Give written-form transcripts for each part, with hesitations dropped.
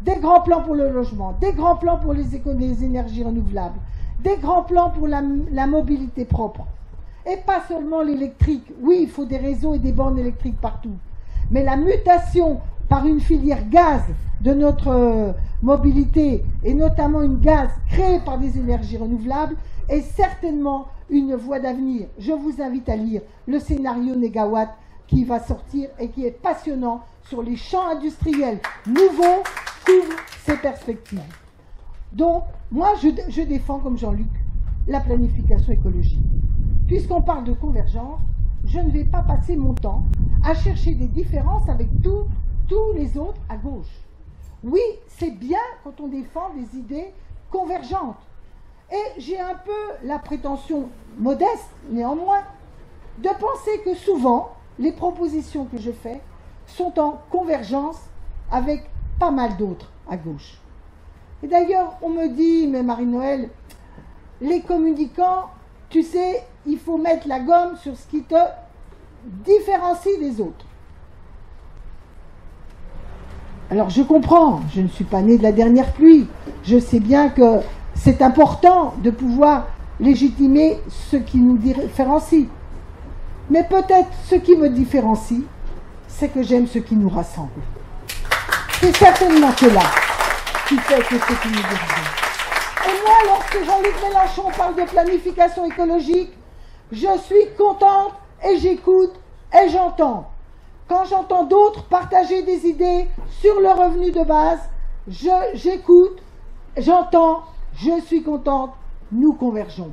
des grands plans pour le logement, des grands plans pour les énergies renouvelables, des grands plans pour la mobilité propre. Et pas seulement l'électrique. Oui, il faut des réseaux et des bornes électriques partout. Mais la mutation par une filière gaz de notre mobilité, et notamment une gaz créée par des énergies renouvelables, est certainement une voie d'avenir. Je vous invite à lire le scénario Négawatt qui va sortir et qui est passionnant sur les champs industriels nouveaux qu'ouvrent ces perspectives. Donc, moi, je défends, comme Jean-Luc, la planification écologique. Puisqu'on parle de convergence, je ne vais pas passer mon temps à chercher des différences avec tous les autres à gauche. Oui, c'est bien quand on défend des idées convergentes. Et j'ai un peu la prétention modeste, néanmoins, de penser que souvent, les propositions que je fais sont en convergence avec pas mal d'autres à gauche. Et d'ailleurs, on me dit, mais Marie-Noël, les communicants, tu sais, il faut mettre la gomme sur ce qui te différencie des autres. Alors je comprends, je ne suis pas née de la dernière pluie, je sais bien que c'est important de pouvoir légitimer ce qui nous différencie. Mais peut-être ce qui me différencie, c'est que j'aime ce qui nous rassemble. C'est certainement cela qui fait que ce qui nous divise. Et moi, lorsque Jean-Luc Mélenchon parle de planification écologique, je suis contente et j'écoute et j'entends. Quand j'entends d'autres partager des idées sur le revenu de base, j'écoute, j'entends, je suis contente, nous convergeons.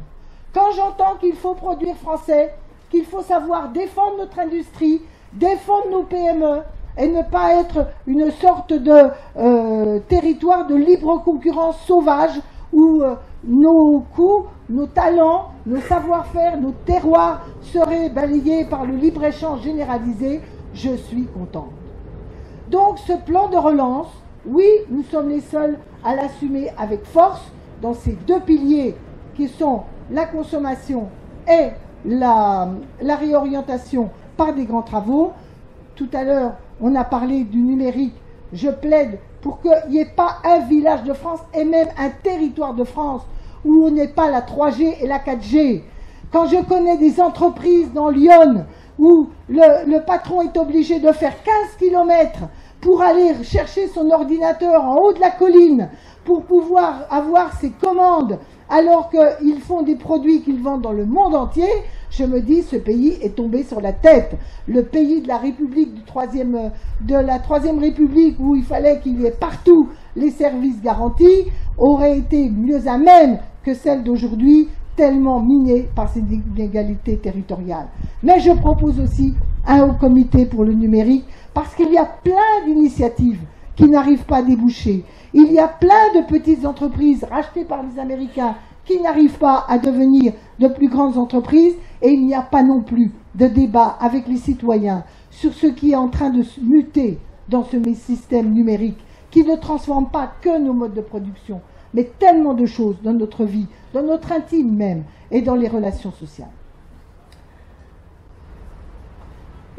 Quand j'entends qu'il faut produire français, qu'il faut savoir défendre notre industrie, défendre nos PME, et ne pas être une sorte de territoire de libre concurrence sauvage où nos coûts, nos talents, nos savoir-faire, nos terroirs seraient balayés par le libre-échange généralisé, je suis contente. Donc ce plan de relance, oui, nous sommes les seuls à l'assumer avec force dans ces deux piliers qui sont la consommation et la réorientation par des grands travaux. Tout à l'heure, on a parlé du numérique. Je plaide pour qu'il n'y ait pas un village de France et même un territoire de France où on n'ait pas la 3G et la 4G. Quand je connais des entreprises dans Lyon où le patron est obligé de faire 15 km pour aller chercher son ordinateur en haut de la colline pour pouvoir avoir ses commandes alors qu'ils font des produits qu'ils vendent dans le monde entier, je me dis, ce pays est tombé sur la tête. Le pays de la République de la Troisième République, où il fallait qu'il y ait partout les services garantis, aurait été mieux à même que celle d'aujourd'hui, tellement minée par ces inégalités territoriales. Mais je propose aussi un haut comité pour le numérique, parce qu'il y a plein d'initiatives qui n'arrivent pas à déboucher. Il y a plein de petites entreprises rachetées par les Américains qui n'arrivent pas à devenir de plus grandes entreprises, et il n'y a pas non plus de débat avec les citoyens sur ce qui est en train de se muter dans ce système numérique, qui ne transforme pas que nos modes de production, mais tellement de choses dans notre vie, dans notre intime même, et dans les relations sociales.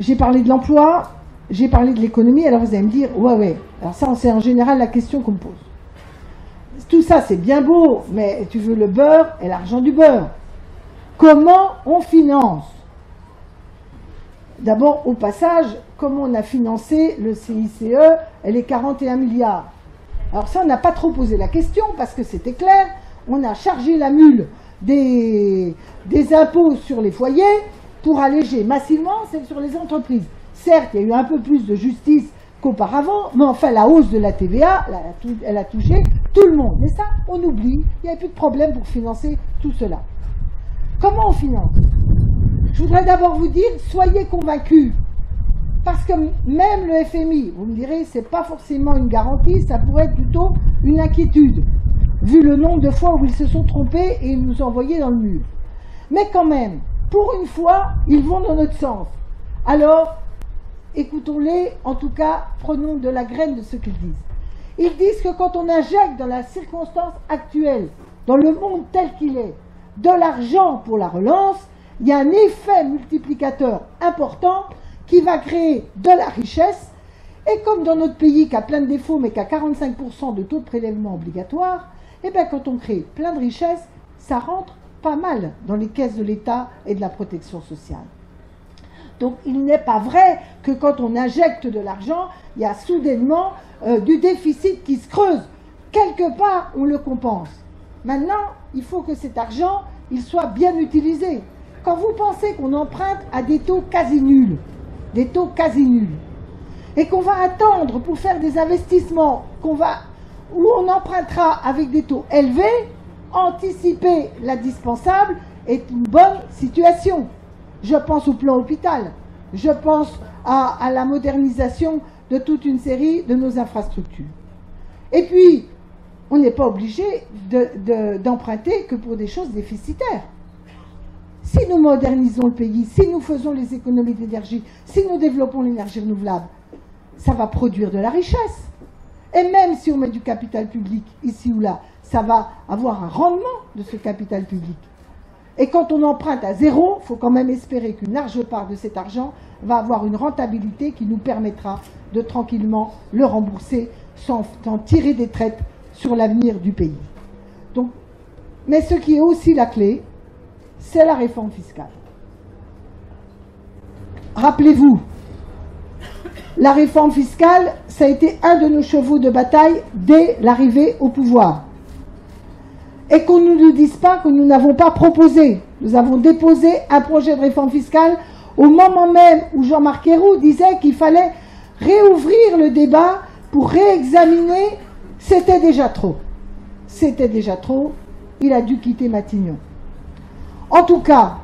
J'ai parlé de l'emploi, j'ai parlé de l'économie, alors vous allez me dire, ouais, alors ça c'est en général la question qu'on me pose. Tout ça c'est bien beau, mais tu veux le beurre et l'argent du beurre. Comment on finance? D'abord, au passage, comment on a financé le CICE et les 41 milliards? Alors ça, on n'a pas trop posé la question, parce que c'était clair, on a chargé la mule des impôts sur les foyers pour alléger massivement celle sur les entreprises. Certes, il y a eu un peu plus de justice qu'auparavant, mais enfin la hausse de la TVA, elle a touché tout le monde. Mais ça, on oublie, il n'y avait plus de problème pour financer tout cela. Comment on finance? Je voudrais d'abord vous dire, soyez convaincus, parce que même le FMI, vous me direz, c'est pas forcément une garantie, ça pourrait être plutôt une inquiétude, vu le nombre de fois où ils se sont trompés et nous ont envoyés dans le mur. Mais quand même, pour une fois, ils vont dans notre sens. Alors, écoutons-les, en tout cas, prenons de la graine de ce qu'ils disent. Ils disent que quand on injecte dans la circonstance actuelle, dans le monde tel qu'il est, de l'argent pour la relance, il y a un effet multiplicateur important qui va créer de la richesse Et comme dans notre pays qui a plein de défauts mais qui a 45% de taux de prélèvement obligatoire, eh bien quand on crée plein de richesses, ça rentre pas mal dans les caisses de l'État et de la protection sociale. Donc il n'est pas vrai que quand on injecte de l'argent, il y a soudainement du déficit qui se creuse. Quelque part, on le compense. Maintenant, il faut que cet argent, il soit bien utilisé. Quand vous pensez qu'on emprunte à des taux quasi nuls, et qu'on va attendre pour faire des investissements où on empruntera avec des taux élevés, anticiper l'indispensable est une bonne situation. Je pense au plan hôpital, je pense à la modernisation de toute une série de nos infrastructures. Et puis, on n'est pas obligé d'emprunter que pour des choses déficitaires. Si nous modernisons le pays, si nous faisons les économies d'énergie, si nous développons l'énergie renouvelable, ça va produire de la richesse. Et même si on met du capital public ici ou là, ça va avoir un rendement de ce capital public. Et quand on emprunte à zéro, il faut quand même espérer qu'une large part de cet argent va avoir une rentabilité qui nous permettra de tranquillement le rembourser sans tirer des traites sur l'avenir du pays. Donc, mais ce qui est aussi la clé, c'est la réforme fiscale. Rappelez-vous, la réforme fiscale, ça a été un de nos chevaux de bataille dès l'arrivée au pouvoir. Et qu'on ne nous dise pas que nous n'avons pas proposé. Nous avons déposé un projet de réforme fiscale au moment même où Jean-Marc Ayrault disait qu'il fallait réouvrir le débat pour réexaminer. C'était déjà trop. C'était déjà trop. Il a dû quitter Matignon. En tout cas,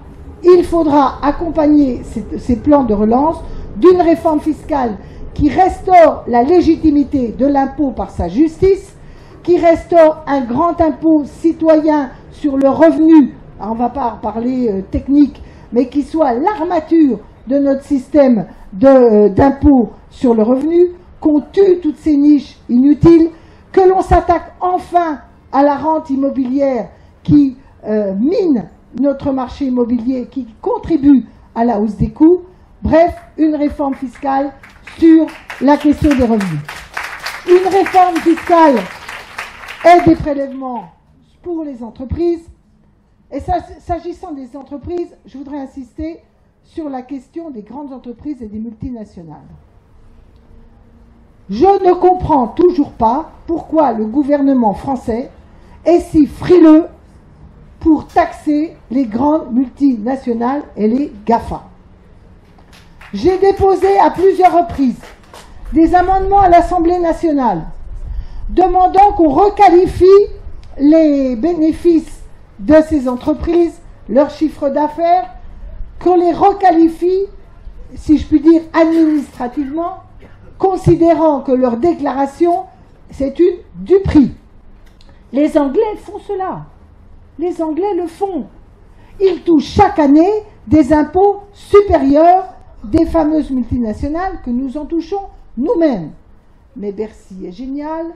il faudra accompagner ces plans de relance d'une réforme fiscale qui restaure la légitimité de l'impôt par sa justice, qui restaure un grand impôt citoyen sur le revenu, alors on ne va pas parler technique, mais qui soit l'armature de notre système d'impôt sur le revenu, qu'on tue toutes ces niches inutiles, que l'on s'attaque enfin à la rente immobilière qui mine notre marché immobilier, qui contribue à la hausse des coûts. Bref, une réforme fiscale sur la question des revenus. Une réforme fiscale et des prélèvements pour les entreprises. Et s'agissant des entreprises, je voudrais insister sur la question des grandes entreprises et des multinationales. Je ne comprends toujours pas pourquoi le gouvernement français est si frileux pour taxer les grandes multinationales et les GAFA. J'ai déposé à plusieurs reprises des amendements à l'Assemblée nationale demandant qu'on requalifie les bénéfices de ces entreprises, leur chiffre d'affaires, qu'on les requalifie, si je puis dire, administrativement, considérant que leur déclaration, c'est une duperie. Les Anglais font cela. Les Anglais le font. Ils touchent chaque année des impôts supérieurs des fameuses multinationales que nous en touchons nous-mêmes. Mais Bercy est génial,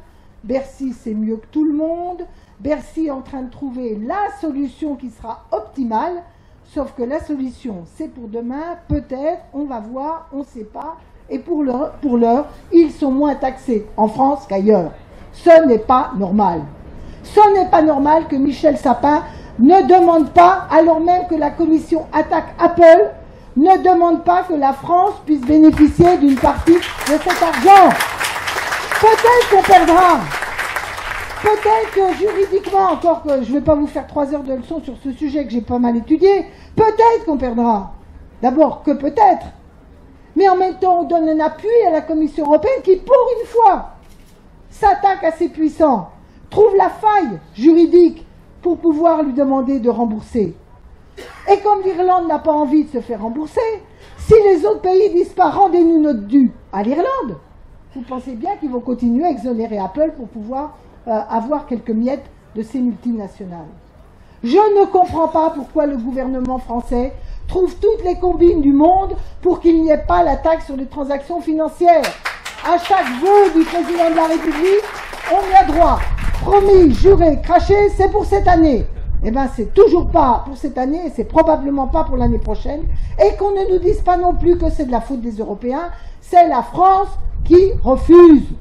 Bercy c'est mieux que tout le monde, Bercy est en train de trouver la solution qui sera optimale, sauf que la solution c'est pour demain, peut-être, on va voir, on ne sait pas, et pour l'heure, ils sont moins taxés en France qu'ailleurs. Ce n'est pas normal. Ce n'est pas normal que Michel Sapin ne demande pas, alors même que la commission attaque Apple, ne demande pas que la France puisse bénéficier d'une partie de cet argent. Peut-être qu'on perdra. Peut-être que juridiquement, encore que je ne vais pas vous faire 3 heures de leçon sur ce sujet que j'ai pas mal étudié, peut-être qu'on perdra. D'abord que peut-être. Mais en même temps, on donne un appui à la Commission européenne qui, pour une fois, s'attaque à ces puissants, trouve la faille juridique pour pouvoir lui demander de rembourser. Et comme l'Irlande n'a pas envie de se faire rembourser, si les autres pays disent pas rendez-nous notre dû à l'Irlande, vous pensez bien qu'ils vont continuer à exonérer Apple pour pouvoir avoir quelques miettes de ces multinationales. Je ne comprends pas pourquoi le gouvernement français trouve toutes les combines du monde pour qu'il n'y ait pas la taxe sur les transactions financières. À chaque vœu du président de la République, on y a droit. Promis, juré, craché, c'est pour cette année. Eh bien, c'est toujours pas pour cette année et c'est probablement pas pour l'année prochaine. Et qu'on ne nous dise pas non plus que c'est de la faute des Européens. C'est la France qui refusent,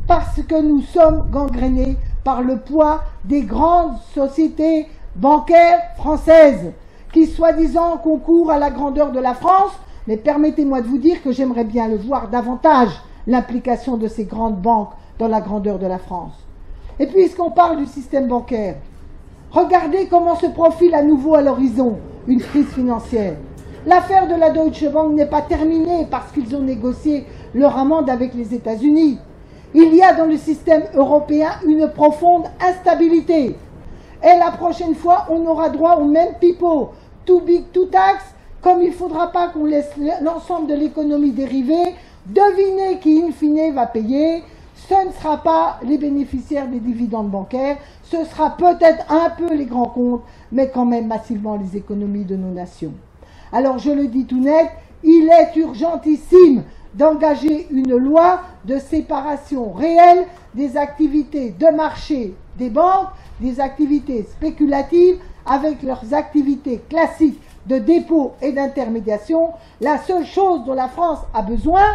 parce que nous sommes gangrénés par le poids des grandes sociétés bancaires françaises, qui soi-disant concourent à la grandeur de la France, mais permettez-moi de vous dire que j'aimerais bien le voir davantage, l'implication de ces grandes banques dans la grandeur de la France. Et puisqu'on parle du système bancaire, regardez comment se profile à nouveau à l'horizon une crise financière. L'affaire de la Deutsche Bank n'est pas terminée parce qu'ils ont négocié leur amende avec les États-Unis. Il y a dans le système européen une profonde instabilité. Et la prochaine fois, on aura droit au même pipeau, too big to tax, comme il ne faudra pas qu'on laisse l'ensemble de l'économie dériver. Devinez qui, in fine, va payer. Ce ne sera pas les bénéficiaires des dividendes bancaires, ce sera peut-être un peu les grands comptes, mais quand même massivement les économies de nos nations. Alors je le dis tout net, il est urgentissime d'engager une loi de séparation réelle des activités de marché des banques, des activités spéculatives avec leurs activités classiques de dépôt et d'intermédiation. La seule chose dont la France a besoin,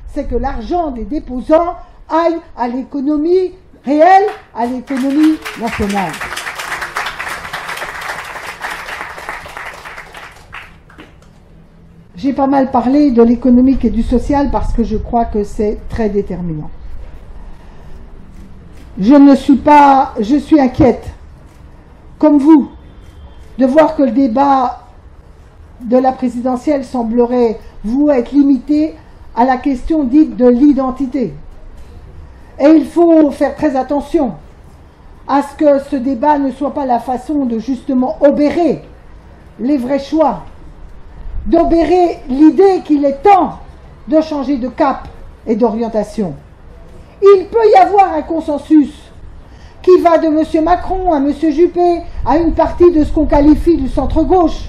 c'est que l'argent des déposants aille à l'économie réelle, à l'économie nationale. J'ai pas mal parlé de l'économique et du social parce que je crois que c'est très déterminant. Je suis inquiète, comme vous, de voir que le débat de la présidentielle semblerait, vous, être limité à la question dite de l'identité. Et il faut faire très attention à ce que ce débat ne soit pas la façon de justement obérer les vrais choix, d'obérer l'idée qu'il est temps de changer de cap et d'orientation. Il peut y avoir un consensus qui va de M. Macron à M. Juppé à une partie de ce qu'on qualifie du centre-gauche,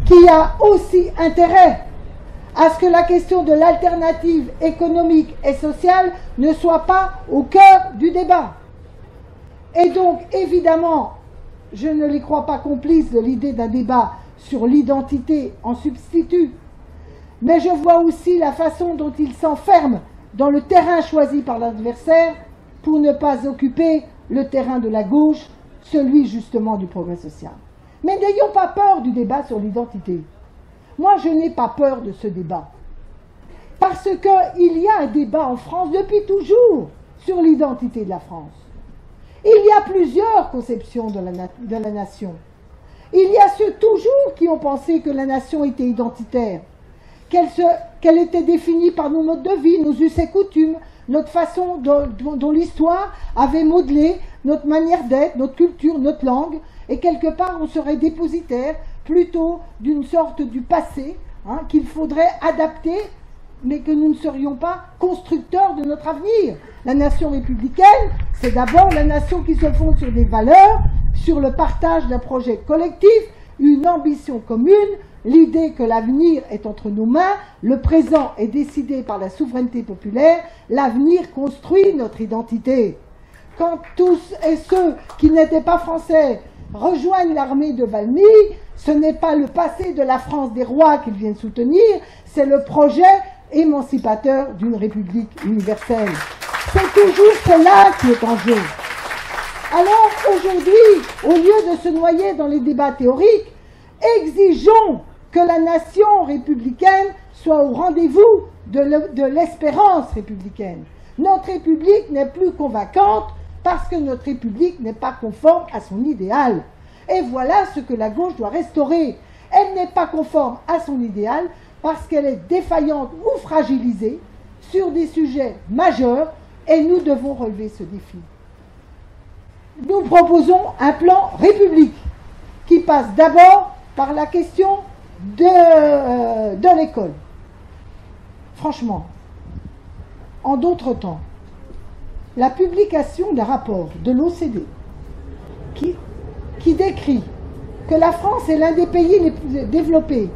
qui a aussi intérêt à ce que la question de l'alternative économique et sociale ne soit pas au cœur du débat. Et donc, évidemment, je ne les crois pas complices de l'idée d'un débat sur l'identité en substitut, mais je vois aussi la façon dont ils s'enferment dans le terrain choisi par l'adversaire pour ne pas occuper le terrain de la gauche, celui justement du progrès social. Mais n'ayons pas peur du débat sur l'identité. Moi, je n'ai pas peur de ce débat. Parce qu'il y a un débat en France depuis toujours sur l'identité de la France. Il y a plusieurs conceptions de la nation. Il y a ceux toujours qui ont pensé que la nation était identitaire, qu'elle était définie par nos modes de vie, nos us et coutumes, notre façon dont l'histoire avait modelé notre manière d'être, notre culture, notre langue, et quelque part on serait dépositaire plutôt d'une sorte du passé, qu'il faudrait adapter, mais que nous ne serions pas constructeurs de notre avenir. La nation républicaine, c'est d'abord la nation qui se fonde sur des valeurs, sur le partage d'un projet collectif, une ambition commune, l'idée que l'avenir est entre nos mains, le présent est décidé par la souveraineté populaire, l'avenir construit notre identité. Quand tous et ceux qui n'étaient pas français rejoignent l'armée de Valmy, ce n'est pas le passé de la France des rois qu'ils viennent soutenir, c'est le projet émancipateur d'une république universelle. C'est toujours cela qui est en jeu. Alors aujourd'hui, au lieu de se noyer dans les débats théoriques, exigeons que la nation républicaine soit au rendez-vous de l'espérance républicaine. Notre République n'est plus convaincante parce que notre République n'est pas conforme à son idéal. Et voilà ce que la gauche doit restaurer. Elle n'est pas conforme à son idéal parce qu'elle est défaillante ou fragilisée sur des sujets majeurs et nous devons relever ce défi. Nous proposons un plan République qui passe d'abord par la question de l'école. Franchement, en d'autres temps, la publication d'un rapport de l'OCDE qui décrit que la France est l'un des pays les plus développés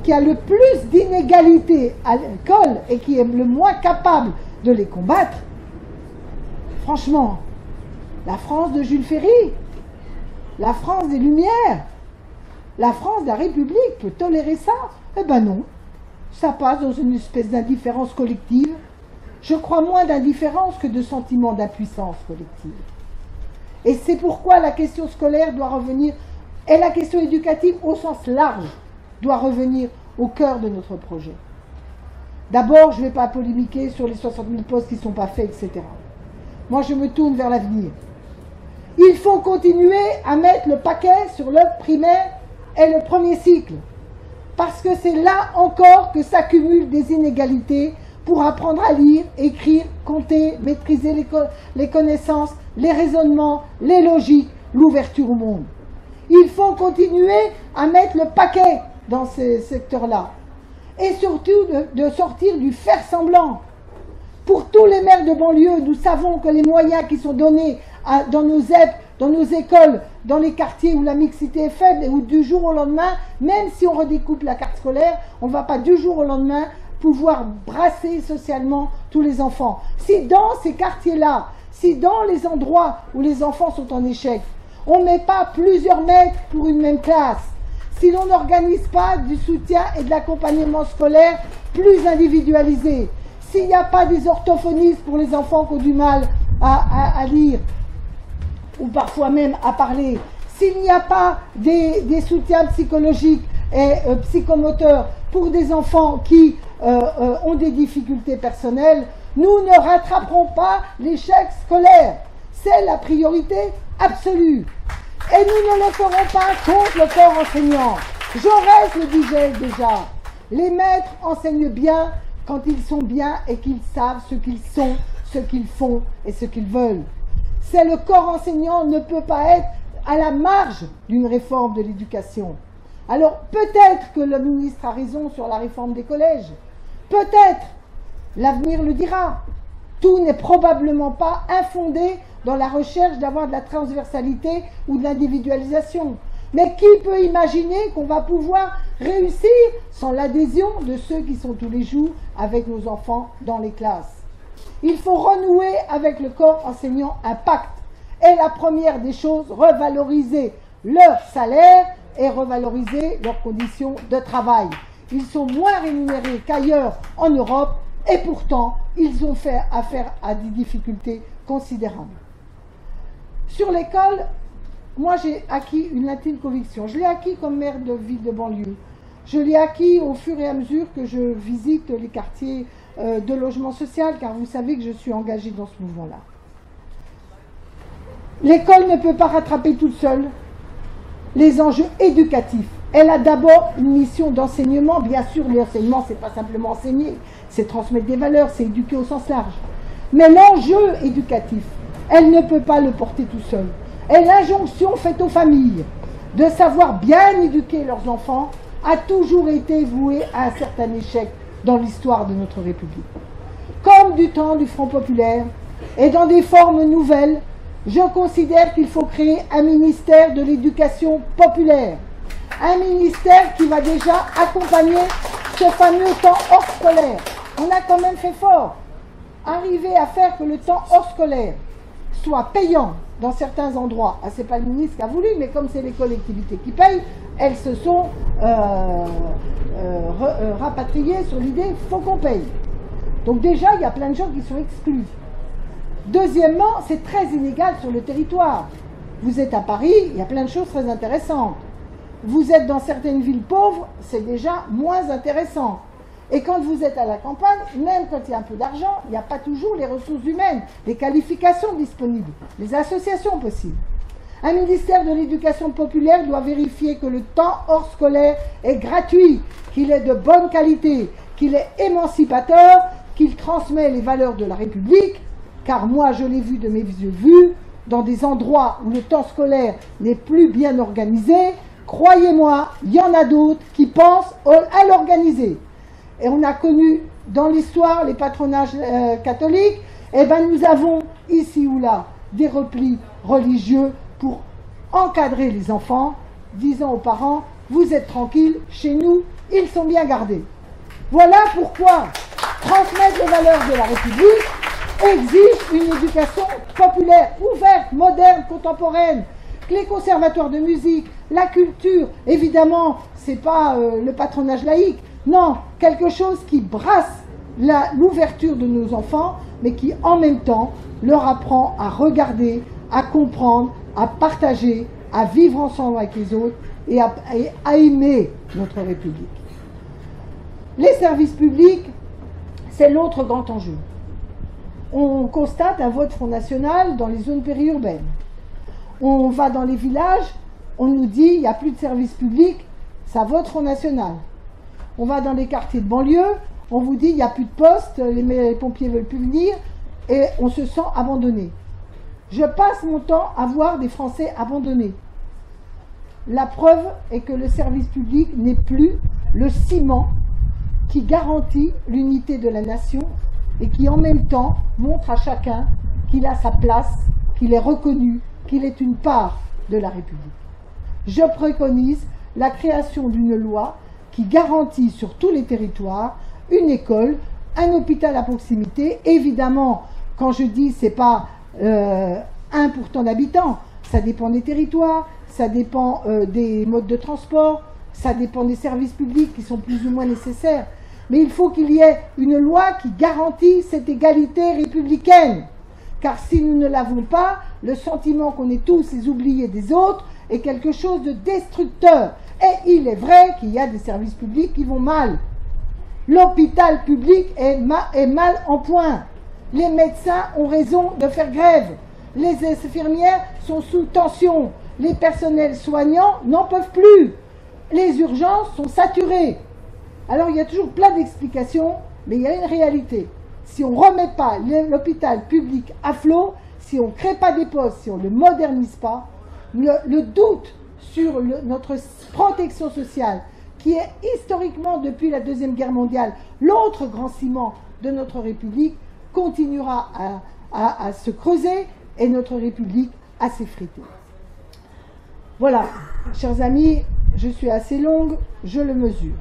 qui a le plus d'inégalités à l'école et qui est le moins capable de les combattre, franchement, la France de Jules Ferry, la France des Lumières, la France de la République peut tolérer ça? Eh ben non, ça passe dans une espèce d'indifférence collective. je crois moins d'indifférence que de sentiment d'impuissance collective. Et c'est pourquoi la question scolaire doit revenir, et la question éducative au sens large, doit revenir au cœur de notre projet. D'abord, je ne vais pas polémiquer sur les 60 000 postes qui ne sont pas faits, etc. Moi, je me tourne vers l'avenir. Il faut continuer à mettre le paquet sur le primaire et le premier cycle, parce que c'est là encore que s'accumulent des inégalités pour apprendre à lire, écrire, compter, maîtriser les connaissances, les raisonnements, les logiques, l'ouverture au monde. Il faut continuer à mettre le paquet dans ces secteurs-là. Et surtout de sortir du faire-semblant. Pour tous les maires de banlieue, nous savons que les moyens qui sont donnés dans nos ZEP, dans nos écoles, dans les quartiers où la mixité est faible et où du jour au lendemain, même si on redécoupe la carte scolaire, on ne va pas du jour au lendemain pouvoir brasser socialement tous les enfants. Si dans ces quartiers-là, si dans les endroits où les enfants sont en échec, on ne met pas plusieurs maîtres pour une même classe, si l'on n'organise pas du soutien et de l'accompagnement scolaire plus individualisé, s'il n'y a pas des orthophonistes pour les enfants qui ont du mal à lire, ou parfois même à parler, s'il n'y a pas des soutiens psychologiques et psychomoteurs pour des enfants qui ont des difficultés personnelles, nous ne rattraperons pas l'échec scolaire. C'est la priorité absolue. Et nous ne le ferons pas contre le corps enseignant. Jaurès le disait déjà. Les maîtres enseignent bien quand ils sont bien et qu'ils savent ce qu'ils sont, ce qu'ils font et ce qu'ils veulent. C'est le corps enseignant ne peut pas être à la marge d'une réforme de l'éducation. Alors peut-être que le ministre a raison sur la réforme des collèges. Peut-être. L'avenir le dira. Tout n'est probablement pas infondé dans la recherche d'avoir de la transversalité ou de l'individualisation. Mais qui peut imaginer qu'on va pouvoir réussir sans l'adhésion de ceux qui sont tous les jours avec nos enfants dans les classes? Il faut renouer avec le corps enseignant impact. Et la première des choses, revaloriser leur salaire et revaloriser leurs conditions de travail. Ils sont moins rémunérés qu'ailleurs en Europe et pourtant, ils ont fait affaire à des difficultés considérables. Sur l'école, moi j'ai acquis une intime conviction. Je l'ai acquis comme maire de ville de banlieue. Je l'ai acquis au fur et à mesure que je visite les quartiers de logement social, car vous savez que je suis engagée dans ce mouvement-là. L'école ne peut pas rattraper toute seule les enjeux éducatifs. Elle a d'abord une mission d'enseignement. Bien sûr, l'enseignement, c'est pas simplement enseigner, c'est transmettre des valeurs, c'est éduquer au sens large. Mais l'enjeu éducatif, elle ne peut pas le porter tout seul. Et l'injonction faite aux familles de savoir bien éduquer leurs enfants a toujours été vouée à un certain échec dans l'histoire de notre République. Comme du temps du Front populaire et dans des formes nouvelles, je considère qu'il faut créer un ministère de l'éducation populaire. Un ministère qui va déjà accompagner ce fameux temps hors scolaire. On a quand même fait fort. Arriver à faire que le temps hors scolaire soit payant dans certains endroits. Ah, c'est pas le ministre qui a voulu, mais comme c'est les collectivités qui payent, elles se sont rapatriées sur l'idée « faut qu'on paye ». Donc déjà, il y a plein de gens qui sont exclus. Deuxièmement, c'est très inégal sur le territoire. Vous êtes à Paris, il y a plein de choses très intéressantes. Vous êtes dans certaines villes pauvres, c'est déjà moins intéressant. Et quand vous êtes à la campagne, même quand il y a un peu d'argent, il n'y a pas toujours les ressources humaines, les qualifications disponibles, les associations possibles. Un ministère de l'éducation populaire doit vérifier que le temps hors scolaire est gratuit, qu'il est de bonne qualité, qu'il est émancipateur, qu'il transmet les valeurs de la République, car moi je l'ai vu de mes yeux vus, dans des endroits où le temps scolaire n'est plus bien organisé, croyez-moi, il y en a d'autres qui pensent à l'organiser. Et on a connu dans l'histoire les patronages catholiques, et bien nous avons ici ou là des replis religieux pour encadrer les enfants, disant aux parents, vous êtes tranquilles, chez nous, ils sont bien gardés. Voilà pourquoi transmettre les valeurs de la République exige une éducation populaire, ouverte, moderne, contemporaine, que les conservatoires de musique, la culture, évidemment, c'est pas le patronage laïque, non, quelque chose qui brasse l'ouverture de nos enfants, mais qui en même temps leur apprend à regarder, à comprendre, à partager, à vivre ensemble avec les autres et à aimer notre République. Les services publics, c'est l'autre grand enjeu. On constate un vote Front National dans les zones périurbaines. On va dans les villages, on nous dit il n'y a plus de services publics, ça vote Front National. On va dans les quartiers de banlieue, on vous dit il n'y a plus de postes, les pompiers ne veulent plus venir, et on se sent abandonné. Je passe mon temps à voir des Français abandonnés. La preuve est que le service public n'est plus le ciment qui garantit l'unité de la nation et qui en même temps montre à chacun qu'il a sa place, qu'il est reconnu, qu'il est une part de la République. Je préconise la création d'une loi qui garantit sur tous les territoires une école, un hôpital à proximité. Évidemment, quand je dis c'est pas 1 pour tant d'habitants, ça dépend des territoires, ça dépend des modes de transport, ça dépend des services publics qui sont plus ou moins nécessaires. Mais il faut qu'il y ait une loi qui garantit cette égalité républicaine. Car si nous ne l'avons pas, le sentiment qu'on est tous les oubliés des autres est quelque chose de destructeur. Et il est vrai qu'il y a des services publics qui vont mal. L'hôpital public est mal en point. Les médecins ont raison de faire grève. Les infirmières sont sous tension. Les personnels soignants n'en peuvent plus. Les urgences sont saturées. Alors il y a toujours plein d'explications, mais il y a une réalité. Si on ne remet pas l'hôpital public à flot, si on ne crée pas des postes, si on ne le modernise pas, le doute sur notre protection sociale, qui est historiquement depuis la Deuxième Guerre mondiale l'autre grand ciment de notre République, continuera à se creuser et notre République à s'effriter. Voilà, chers amis, je suis assez longue, je le mesure.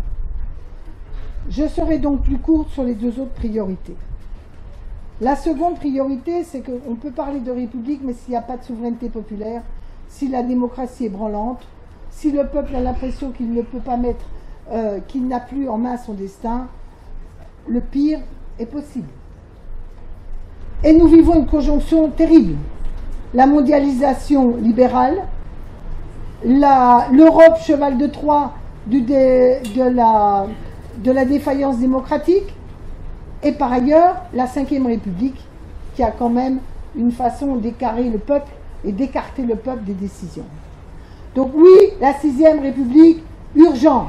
Je serai donc plus courte sur les deux autres priorités. La seconde priorité, c'est qu'on peut parler de République, mais s'il n'y a pas de souveraineté populaire, si la démocratie est branlante, si le peuple a l'impression qu'il ne peut pas mettre, qu'il n'a plus en main son destin, le pire est possible. Et nous vivons une conjonction terrible. La mondialisation libérale, l'Europe cheval de Troie de la défaillance démocratique, et par ailleurs la Ve République qui a quand même une façon d'écarrer le peuple et d'écarter le peuple des décisions. Donc oui, la Sixième République, urgent,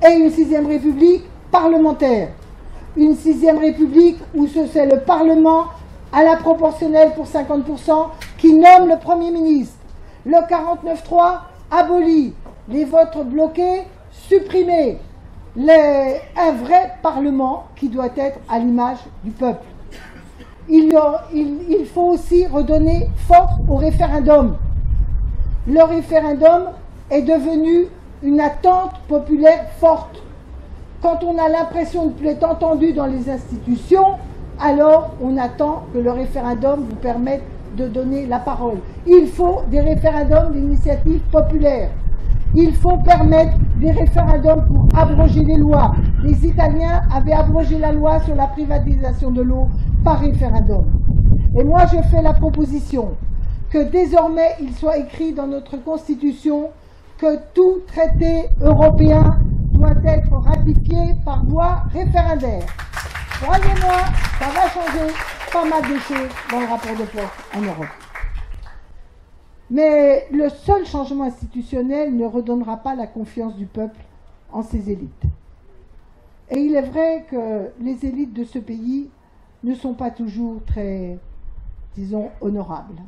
et une Sixième République parlementaire, une Sixième République où c'est le Parlement à la proportionnelle pour 50% qui nomme le Premier ministre, le 49.3 aboli, les votes bloqués supprimés, un vrai Parlement qui doit être à l'image du peuple. Il faut aussi redonner force au référendum. Le référendum est devenu une attente populaire forte. Quand on a l'impression de ne plus être entendu dans les institutions, alors on attend que le référendum vous permette de donner la parole. Il faut des référendums d'initiative populaire. Il faut permettre des référendums pour abroger les lois. Les Italiens avaient abrogé la loi sur la privatisation de l'eau par référendum. Et moi, je fais la proposition que désormais, il soit écrit dans notre Constitution que tout traité européen doit être ratifié par voie référendaire. Croyez-moi, ça va changer pas mal de choses dans le rapport de force en Europe. Mais le seul changement institutionnel ne redonnera pas la confiance du peuple en ses élites. Et il est vrai que les élites de ce pays ne sont pas toujours très, disons, honorables.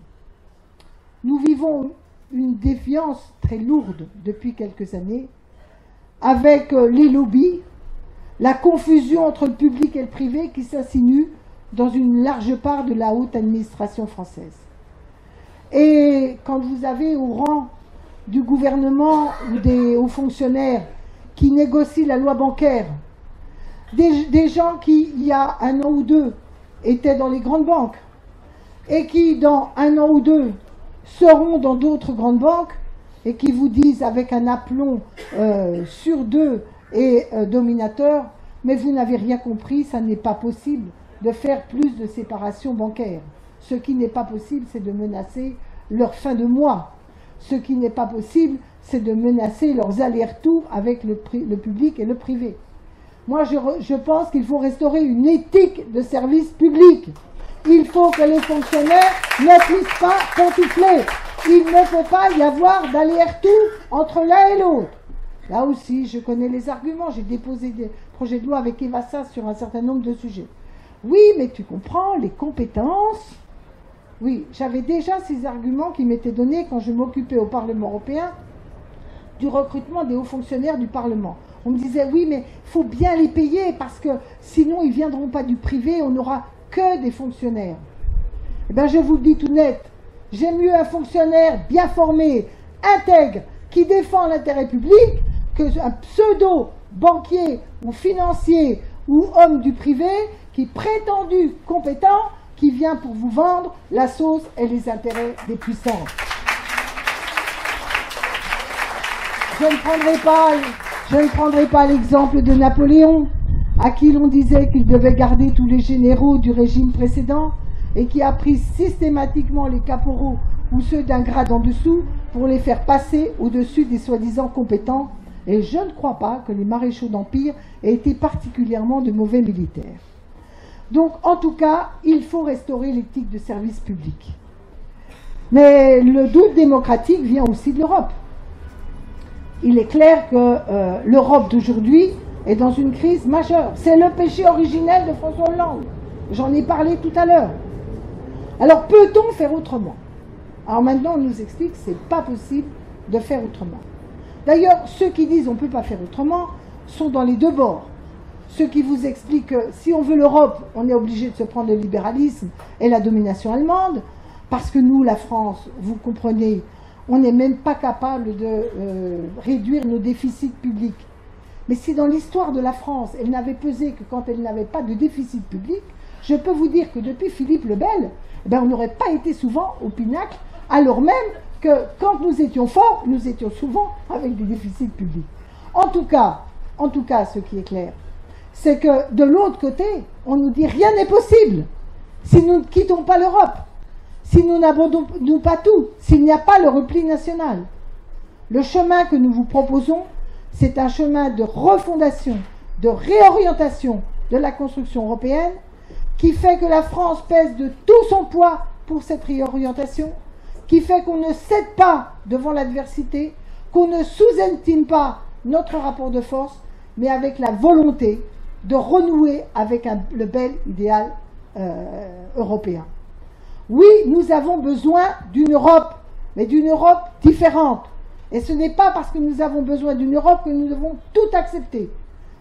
Nous vivons une défiance très lourde depuis quelques années avec les lobbies, la confusion entre le public et le privé qui s'insinue dans une large part de la haute administration française. Et quand vous avez au rang du gouvernement ou des hauts fonctionnaires qui négocient la loi bancaire, des gens qui, il y a 1 an ou 2, étaient dans les grandes banques et qui, dans 1 an ou 2, seront dans d'autres grandes banques et qui vous disent avec un aplomb sur 2 et dominateur, Mais vous n'avez rien compris, ça n'est pas possible de faire plus de séparation bancaire. Ce qui n'est pas possible, c'est de menacer leur fin de mois. Ce qui n'est pas possible, c'est de menacer leurs allers-retours avec le public et le privé. Moi, je pense qu'il faut restaurer une éthique de service public. Il faut que les fonctionnaires ne puissent pas pantoufler. Il ne faut pas y avoir d'aller-retour entre l'un et l'autre. Là aussi, je connais les arguments. J'ai déposé des projets de loi avec Eva Sass sur un certain nombre de sujets. Oui, mais tu comprends, les compétences. Oui, j'avais déjà ces arguments qui m'étaient donnés quand je m'occupais au Parlement européen du recrutement des hauts fonctionnaires du Parlement. On me disait, oui, mais il faut bien les payer parce que sinon ils ne viendront pas du privé, on n'aura que des fonctionnaires. Eh bien, je vous le dis tout net, j'aime mieux un fonctionnaire bien formé, intègre, qui défend l'intérêt public, qu'un pseudo-banquier ou financier ou homme du privé qui est prétendu compétent, qui vient pour vous vendre la sauce et les intérêts des puissants. Je ne prendrai pas l'exemple de Napoléon, à qui l'on disait qu'il devait garder tous les généraux du régime précédent et qui a pris systématiquement les caporaux ou ceux d'un grade en dessous pour les faire passer au-dessus des soi-disant compétents. Et je ne crois pas que les maréchaux d'Empire aient été particulièrement de mauvais militaires. Donc, en tout cas, il faut restaurer l'éthique de service public. Mais le doute démocratique vient aussi de l'Europe. Il est clair que l'Europe d'aujourd'hui est dans une crise majeure. C'est le péché originel de François Hollande. J'en ai parlé tout à l'heure. Alors, peut-on faire autrement? Alors maintenant, on nous explique que ce n'est pas possible de faire autrement. D'ailleurs, ceux qui disent on ne peut pas faire autrement sont dans les deux bords. Ceux qui vous expliquent que si on veut l'Europe, on est obligé de se prendre le libéralisme et la domination allemande, parce que nous, la France, vous comprenez, on n'est même pas capable de réduire nos déficits publics. Mais si dans l'histoire de la France, elle n'avait pesé que quand elle n'avait pas de déficit public, je peux vous dire que depuis Philippe le Bel, eh bien, on n'aurait pas été souvent au pinacle, alors même que quand nous étions forts, nous étions souvent avec des déficits publics. En tout cas, ce qui est clair, c'est que de l'autre côté, on nous dit rien n'est possible si nous ne quittons pas l'Europe, si nous n'abandonnons pas tout, s'il n'y a pas le repli national. Le chemin que nous vous proposons, c'est un chemin de refondation, de réorientation de la construction européenne qui fait que la France pèse de tout son poids pour cette réorientation, qui fait qu'on ne cède pas devant l'adversité, qu'on ne sous-estime pas notre rapport de force, mais avec la volonté de renouer avec le bel idéal européen. Oui, nous avons besoin d'une Europe, mais d'une Europe différente. Et ce n'est pas parce que nous avons besoin d'une Europe que nous devons tout accepter.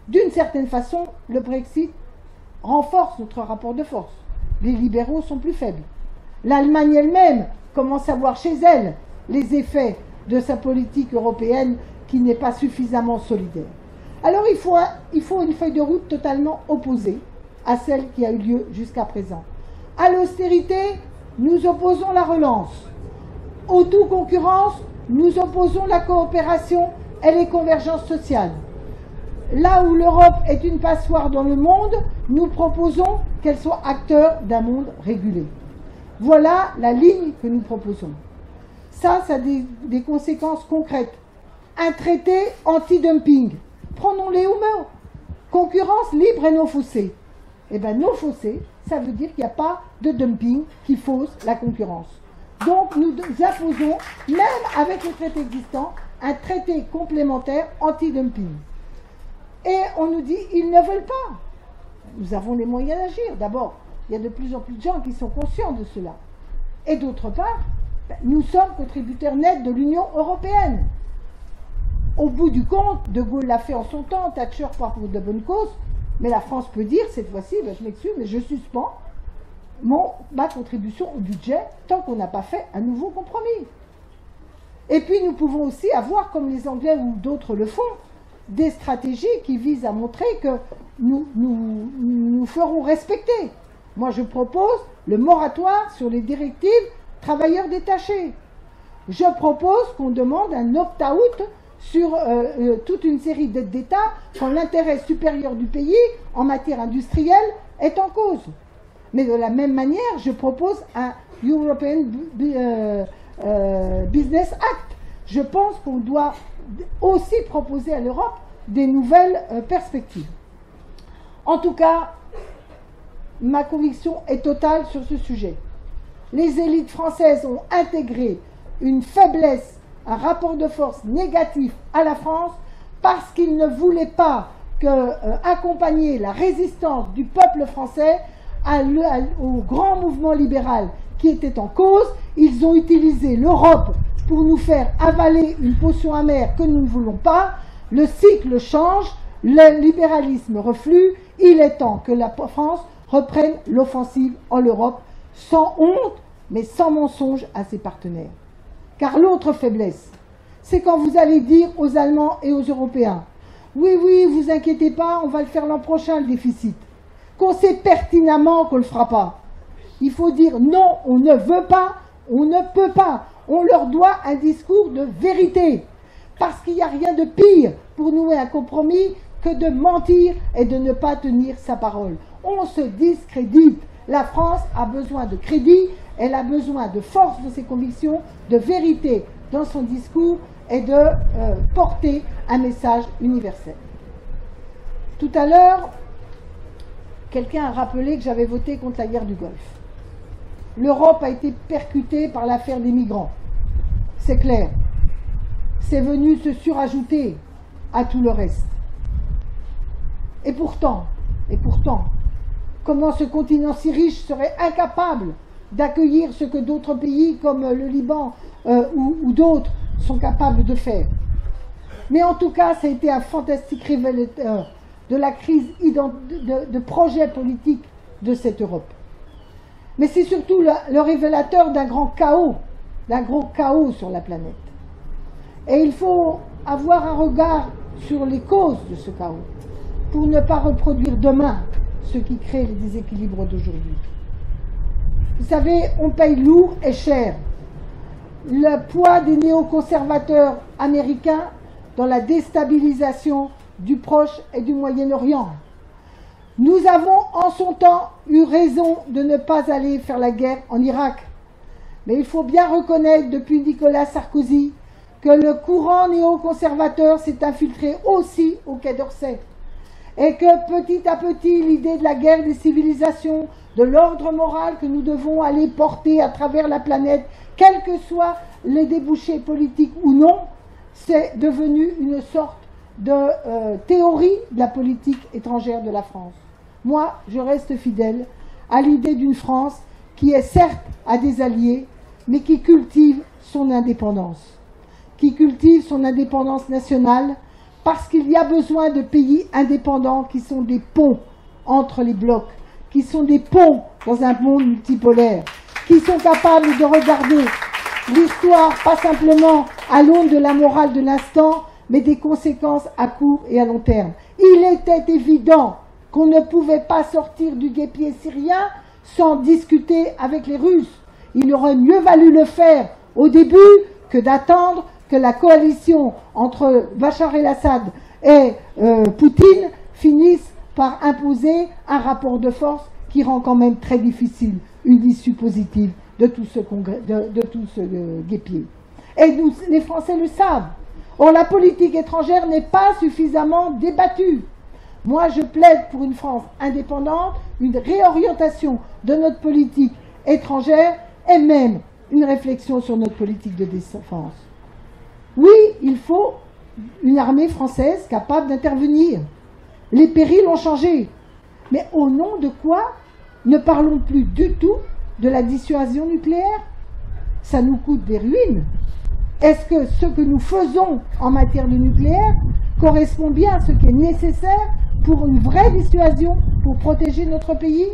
D'une certaine façon, le Brexit renforce notre rapport de force. Les libéraux sont plus faibles. L'Allemagne elle-même commence à voir chez elle les effets de sa politique européenne qui n'est pas suffisamment solidaire. Alors il faut une feuille de route totalement opposée à celle qui a eu lieu jusqu'à présent. À l'austérité, nous opposons la relance. Aux tout-concurrence, nous opposons la coopération et les convergences sociales. Là où l'Europe est une passoire dans le monde, nous proposons qu'elle soit acteur d'un monde régulé. Voilà la ligne que nous proposons. Ça a des conséquences concrètes. Un traité anti-dumping. Prenons-les au mot. Concurrence libre et non faussée. Eh bien, non faussée, ça veut dire qu'il n'y a pas de dumping qui fausse la concurrence. Donc, nous imposons, même avec le traité existant, un traité complémentaire anti-dumping. Et on nous dit, ils ne veulent pas. Nous avons les moyens d'agir. D'abord, il y a de plus en plus de gens qui sont conscients de cela. Et d'autre part, nous sommes contributeurs nets de l'Union européenne. Au bout du compte, De Gaulle l'a fait en son temps, Thatcher part pour de bonnes causes, mais la France peut dire, cette fois-ci, je m'excuse, mais je suspends ma contribution au budget tant qu'on n'a pas fait un nouveau compromis. Et puis nous pouvons aussi avoir, comme les Anglais ou d'autres le font, des stratégies qui visent à montrer que nous ferons respecter. Moi, je propose le moratoire sur les directives travailleurs détachés. Je propose qu'on demande un opt-out sur toute une série d'aides d'État quand l'intérêt supérieur du pays en matière industrielle est en cause. Mais de la même manière, je propose un European Business Act. Je pense qu'on doit aussi proposer à l'Europe des nouvelles perspectives. En tout cas, ma conviction est totale sur ce sujet. Les élites françaises ont intégré une faiblesse, un rapport de force négatif à la France parce qu'ils ne voulaient pas accompagner la résistance du peuple français au grand mouvement libéral qui était en cause. Ils ont utilisé l'Europe pour nous faire avaler une potion amère que nous ne voulons pas. Le cycle change, le libéralisme reflue, il est temps que la France reprenne l'offensive en Europe, sans honte, mais sans mensonge à ses partenaires. Car l'autre faiblesse, c'est quand vous allez dire aux Allemands et aux Européens, oui, oui, vous inquiétez pas, on va le faire l'an prochain, le déficit, qu'on sait pertinemment qu'on ne le fera pas. Il faut dire non, on ne veut pas, on ne peut pas. On leur doit un discours de vérité. Parce qu'il n'y a rien de pire pour nouer un compromis que de mentir et de ne pas tenir sa parole. On se discrédite. La France a besoin de crédit, elle a besoin de force de ses convictions, de vérité dans son discours et de porter un message universel. Tout à l'heure, quelqu'un a rappelé que j'avais voté contre la guerre du Golfe. L'Europe a été percutée par l'affaire des migrants. C'est clair. C'est venu se surajouter à tout le reste. Et pourtant, comment ce continent si riche serait incapable d'accueillir ce que d'autres pays comme le Liban ou d'autres sont capables de faire. Mais en tout cas, ça a été un fantastique révélateur de la crise de projet politique de cette Europe. Mais c'est surtout le révélateur d'un grand chaos sur la planète. Et il faut avoir un regard sur les causes de ce chaos pour ne pas reproduire demain ce qui crée les déséquilibres d'aujourd'hui. Vous savez, on paye lourd et cher le poids des néoconservateurs américains dans la déstabilisation du Proche et du Moyen-Orient. Nous avons en son temps eu raison de ne pas aller faire la guerre en Irak. Mais il faut bien reconnaître depuis Nicolas Sarkozy que le courant néoconservateur s'est infiltré aussi au Quai d'Orsay. Et que petit à petit, l'idée de la guerre des civilisations, de l'ordre moral que nous devons aller porter à travers la planète, quels que soient les débouchés politiques ou non, c'est devenu une sorte de théorie de la politique étrangère de la France. Moi, je reste fidèle à l'idée d'une France qui est certes à des alliés, mais qui cultive son indépendance. Qui cultive son indépendance nationale, parce qu'il y a besoin de pays indépendants qui sont des ponts entre les blocs, qui sont des ponts dans un monde multipolaire, qui sont capables de regarder l'histoire pas simplement à l'aune de la morale de l'instant, mais des conséquences à court et à long terme. Il était évident qu'on ne pouvait pas sortir du guêpier syrien sans discuter avec les Russes. Il aurait mieux valu le faire au début que d'attendre que la coalition entre Bachar el-Assad et Poutine finisse par imposer un rapport de force qui rend quand même très difficile une issue positive de tout ce guêpier. Et nous, les Français le savent. Or, la politique étrangère n'est pas suffisamment débattue. Moi, je plaide pour une France indépendante, une réorientation de notre politique étrangère et même une réflexion sur notre politique de défense. Oui, il faut une armée française capable d'intervenir. Les périls ont changé. Mais au nom de quoi ne parlons plus du tout de la dissuasion nucléaire? Ça nous coûte des ruines. Est-ce que ce que nous faisons en matière de nucléaire correspond bien à ce qui est nécessaire pour une vraie dissuasion, pour protéger notre pays?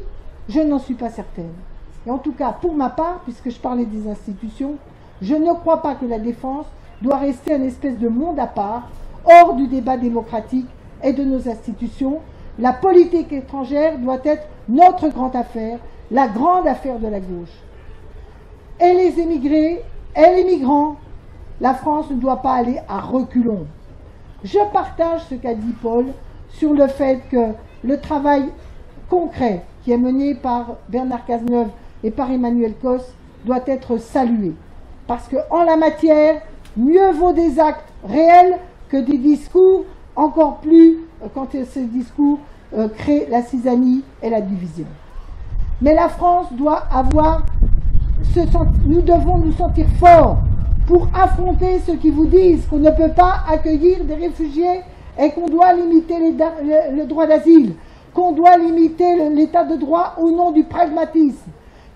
Je n'en suis pas certaine. Et en tout cas, pour ma part, puisque je parlais des institutions, je ne crois pas que la défense doit rester une espèce de monde à part, hors du débat démocratique et de nos institutions. La politique étrangère doit être notre grande affaire, la grande affaire de la gauche. Et les émigrés, et les migrants, la France ne doit pas aller à reculons. Je partage ce qu'a dit Paul sur le fait que le travail concret qui est mené par Bernard Cazeneuve et par Emmanuel Cos doit être salué. Parce qu'en la matière, mieux vaut des actes réels que des discours, encore plus quand ces discours créent la zizanie et la division. Mais la France doit avoir, nous devons nous sentir forts pour affronter ceux qui vous disent qu'on ne peut pas accueillir des réfugiés et qu'on doit limiter le droit d'asile, qu'on doit limiter l'état de droit au nom du pragmatisme.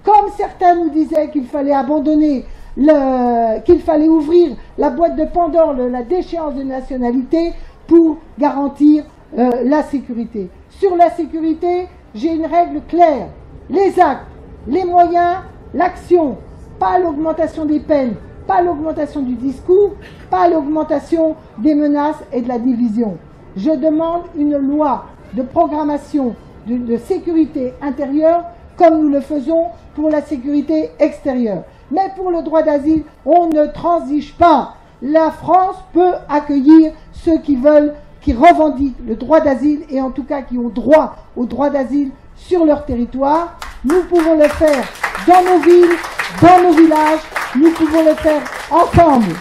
Comme certains nous disaient qu'il fallait abandonner, qu'il fallait ouvrir la boîte de Pandore, la déchéance de nationalité pour garantir la sécurité. Sur la sécurité, j'ai une règle claire. Les actes, les moyens, l'action, pas l'augmentation des peines, pas l'augmentation du discours, pas l'augmentation des menaces et de la division. Je demande une loi de programmation de sécurité intérieure comme nous le faisons pour la sécurité extérieure. Mais pour le droit d'asile, on ne transige pas. La France peut accueillir ceux qui veulent, qui revendiquent le droit d'asile et en tout cas qui ont droit au droit d'asile sur leur territoire. Nous pouvons le faire dans nos villes, dans nos villages, nous pouvons le faire ensemble.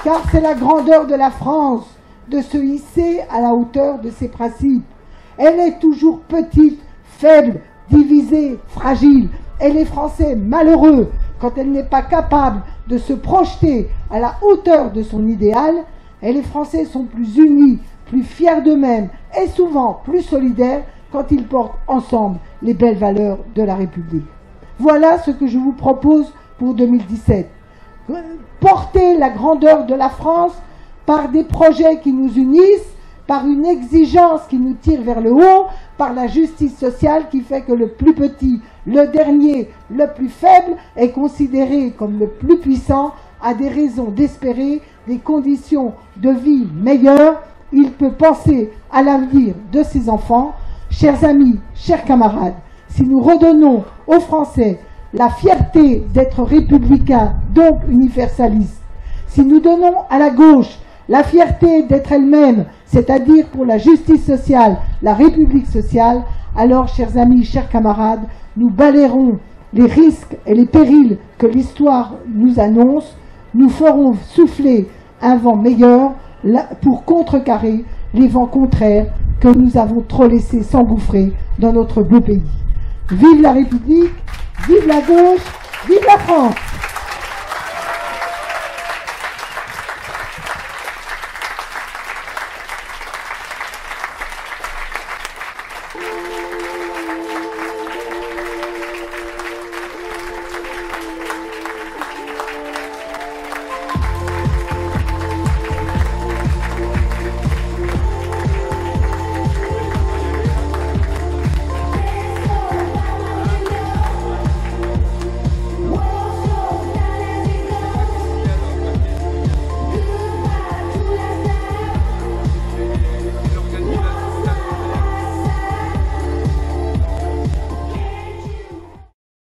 Car c'est la grandeur de la France de se hisser à la hauteur de ses principes. Elle est toujours petite, faible, divisée, fragile. Et les Français malheureux, quand elle n'est pas capable de se projeter à la hauteur de son idéal, et les Français sont plus unis, plus fiers d'eux-mêmes et souvent plus solidaires quand ils portent ensemble les belles valeurs de la République. Voilà ce que je vous propose pour 2017. Porter la grandeur de la France par des projets qui nous unissent, par une exigence qui nous tire vers le haut, par la justice sociale qui fait que le plus petit, le dernier, le plus faible est considéré comme le plus puissant, a des raisons d'espérer des conditions de vie meilleures. Il peut penser à l'avenir de ses enfants. Chers amis, chers camarades, si nous redonnons aux Français la fierté d'être républicains, donc universalistes, si nous donnons à la gauche la fierté d'être elle-même, c'est-à-dire pour la justice sociale, la République sociale, alors, chers amis, chers camarades, nous balayerons les risques et les périls que l'histoire nous annonce, nous ferons souffler un vent meilleur pour contrecarrer les vents contraires que nous avons trop laissés s'engouffrer dans notre beau pays. Vive la République, vive la gauche, vive la France!